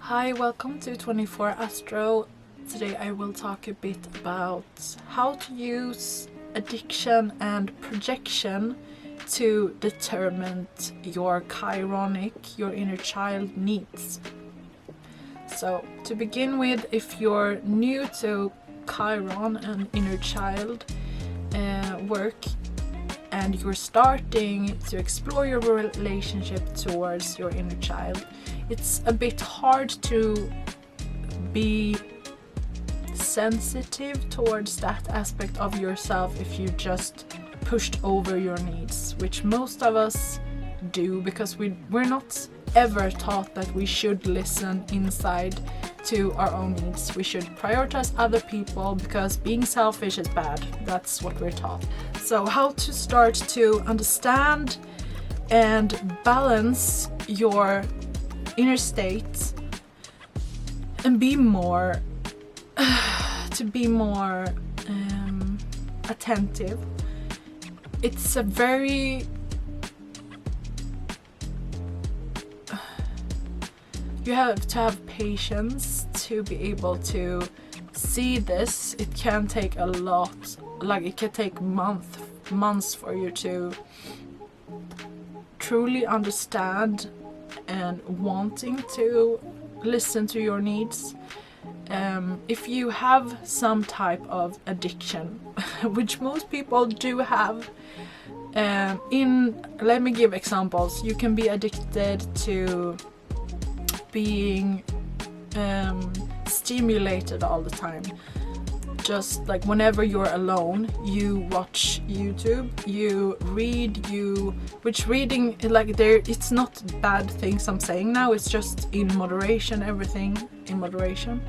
Hi, welcome to 24 Astro. Today I will talk a bit about how to use addiction and projection to determine your chironic, your inner child needs. So to begin with, if you're new to Chiron and inner child work and you're starting to explore your relationship towards your inner child, it's a bit hard to be sensitive towards that aspect of yourself if you just pushed over your needs, which most of us do, because we're not ever taught that we should listen inside to our own needs. We should prioritize other people because being selfish is bad. That's what we're taught. So how to start to understand and balance your inner state and be more attentive. It's a very you have to have patience to be able to see this. It can take a lot, like it can take months for you to truly understand and wanting to listen to your needs. If you have some type of addiction, which most people do have, let me give examples. You can be addicted to being stimulated all the time. Just like whenever you're alone, you watch YouTube, you read, which reading, like it's not bad things I'm saying now, it's just in moderation, everything in moderation.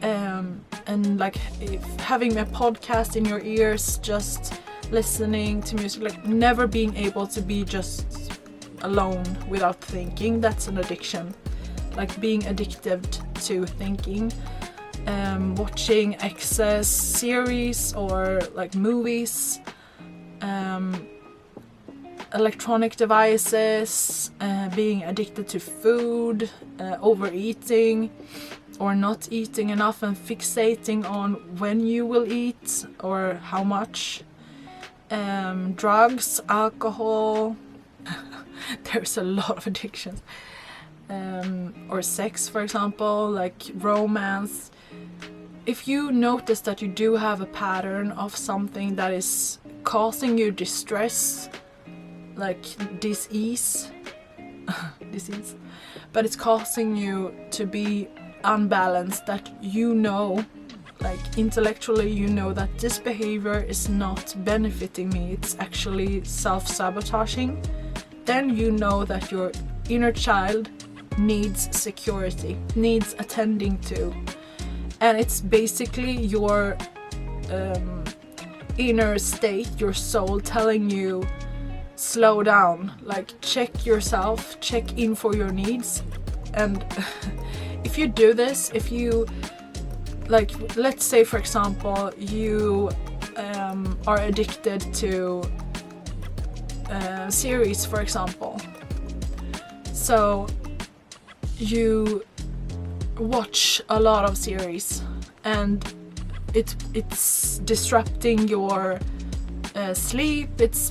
And like if having a podcast in your ears, just listening to music, like never being able to be just alone without thinking, that's an addiction. Like being addicted to thinking. Watching excess series or like movies, electronic devices, being addicted to food, overeating or not eating enough and fixating on when you will eat or how much, drugs, alcohol. There's a lot of addictions. Or sex, for example, like romance. If you notice that you do have a pattern of something that is causing you distress, like disease, but it's causing you to be unbalanced, that you know, like intellectually you know that this behavior is not benefiting me, it's actually self-sabotaging, then you know that your inner child needs security, needs attending to. And it's basically your inner state, your soul telling you, slow down, like check yourself, check in for your needs. And if you do this, if you, like, let's say for example, you are addicted to series, for example. So you watch a lot of series and it's disrupting your sleep, it's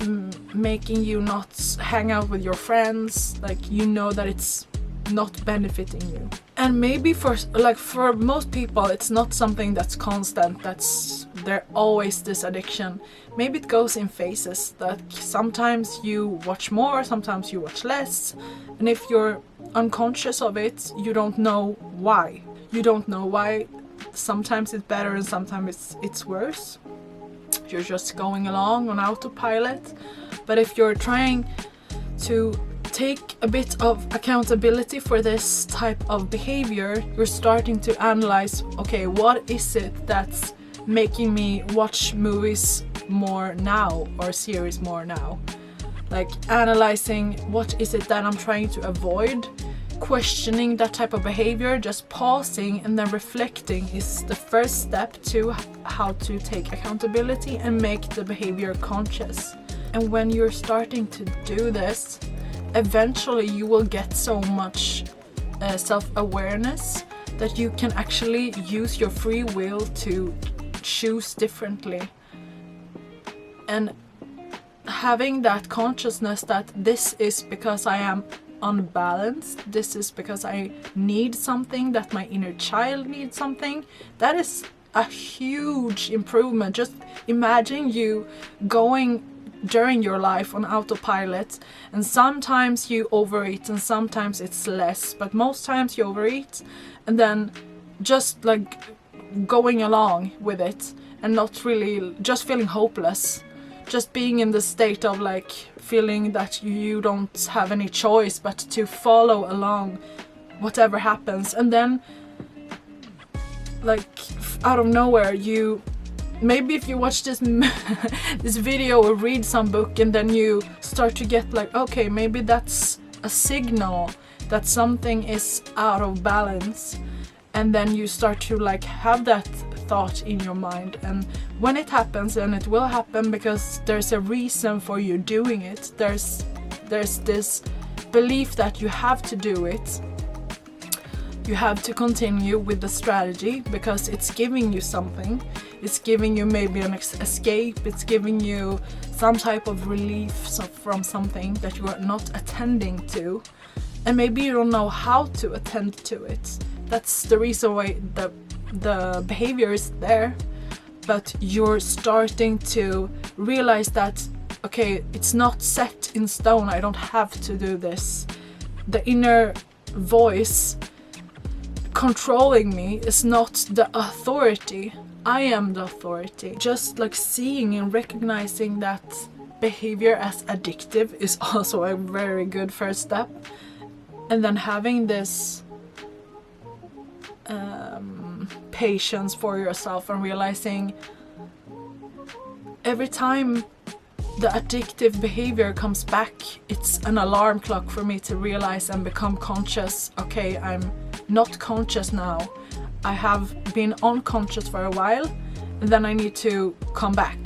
making you not hang out with your friends, like you know that it's not benefiting you. And maybe for most people it's not something that's constant, that's there always this addiction. Maybe it goes in phases, that sometimes you watch more, sometimes you watch less, and if you're unconscious of it, you don't know why. Sometimes it's better and sometimes it's worse. You're just going along on autopilot. But if you're trying to take a bit of accountability for this type of behavior, you're starting to analyze, okay, what is it that's making me watch movies more now or series more now? Like analyzing what is it that I'm trying to avoid, questioning that type of behavior, just pausing and then reflecting is the first step to how to take accountability and make the behavior conscious. And when you're starting to do this, eventually you will get so much self-awareness, that you can actually use your free will to choose differently. And having that consciousness that this is because I am unbalanced, this is because I need something, that my inner child needs something, that is a huge improvement. Just imagine you going during your life on autopilot, and sometimes you overeat and sometimes it's less, but most times you overeat, and then just like going along with it and not really, just feeling hopeless, just being in the state of like feeling that you don't have any choice but to follow along whatever happens. And then like out of nowhere, you maybe if you watch this this video or read some book, and then you start to get like, okay, maybe that's a signal that something is out of balance, and then you start to like have that thought in your mind. And when it happens, and it will happen because there's a reason for you doing it, there's this belief that you have to do it, you have to continue with the strategy because it's giving you something. It's giving you maybe an escape, it's giving you some type of relief from something that you are not attending to, and maybe you don't know how to attend to it. That's the reason why the behavior is there, but you're starting to realize that, okay, it's not set in stone, I don't have to do this. The inner voice controlling me is not the authority, I am the authority. Just like seeing and recognizing that behavior as addictive is also a very good first step, and then having this patience for yourself and realizing every time the addictive behavior comes back, it's an alarm clock for me to realize and become conscious. Okay, I'm not conscious now, I have been unconscious for a while, and then I need to come back.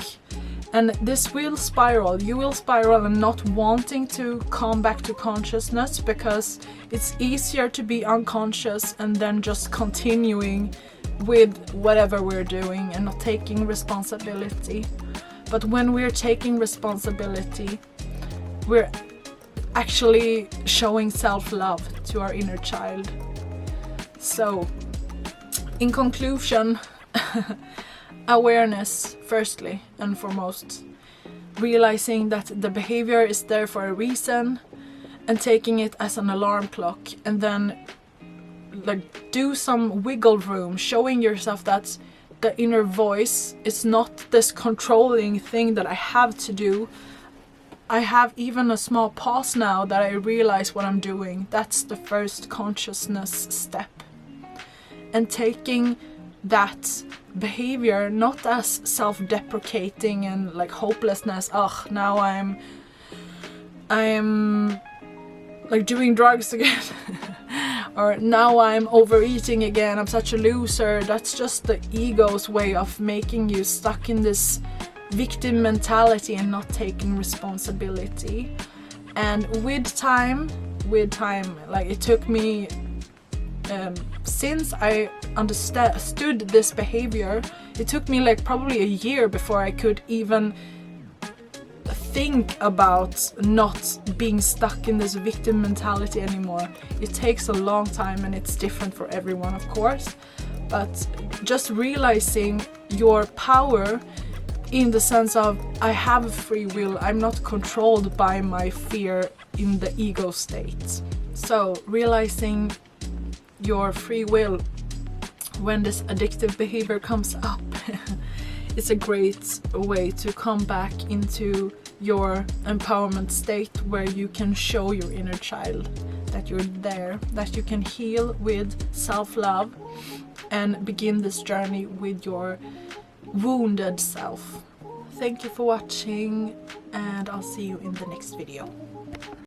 And this will spiral, you will spiral and not wanting to come back to consciousness, because it's easier to be unconscious and then just continuing with whatever we're doing and not taking responsibility. But when we're taking responsibility, we're actually showing self-love to our inner child. So, in conclusion, awareness firstly and foremost, realizing that the behavior is there for a reason and taking it as an alarm clock, and then like do some wiggle room, showing yourself that the inner voice is not this controlling thing that I have to do. I have even a small pause now that I realize what I'm doing. That's the first consciousness step. And taking that behavior not as self-deprecating and like hopelessness, now I'm like doing drugs again or now I'm overeating again, I'm such a loser. That's just the ego's way of making you stuck in this victim mentality and not taking responsibility. And with time, like it took me since I understood this behavior, it took me like probably a year before I could even think about not being stuck in this victim mentality anymore. It takes a long time and it's different for everyone, of course, but just realizing your power in the sense of I have a free will, I'm not controlled by my fear in the ego state. So realizing your free will when this addictive behavior comes up it's a great way to come back into your empowerment state, where you can show your inner child that you're there, that you can heal with self-love and begin this journey with your wounded self. Thank you for watching, and I'll see you in the next video.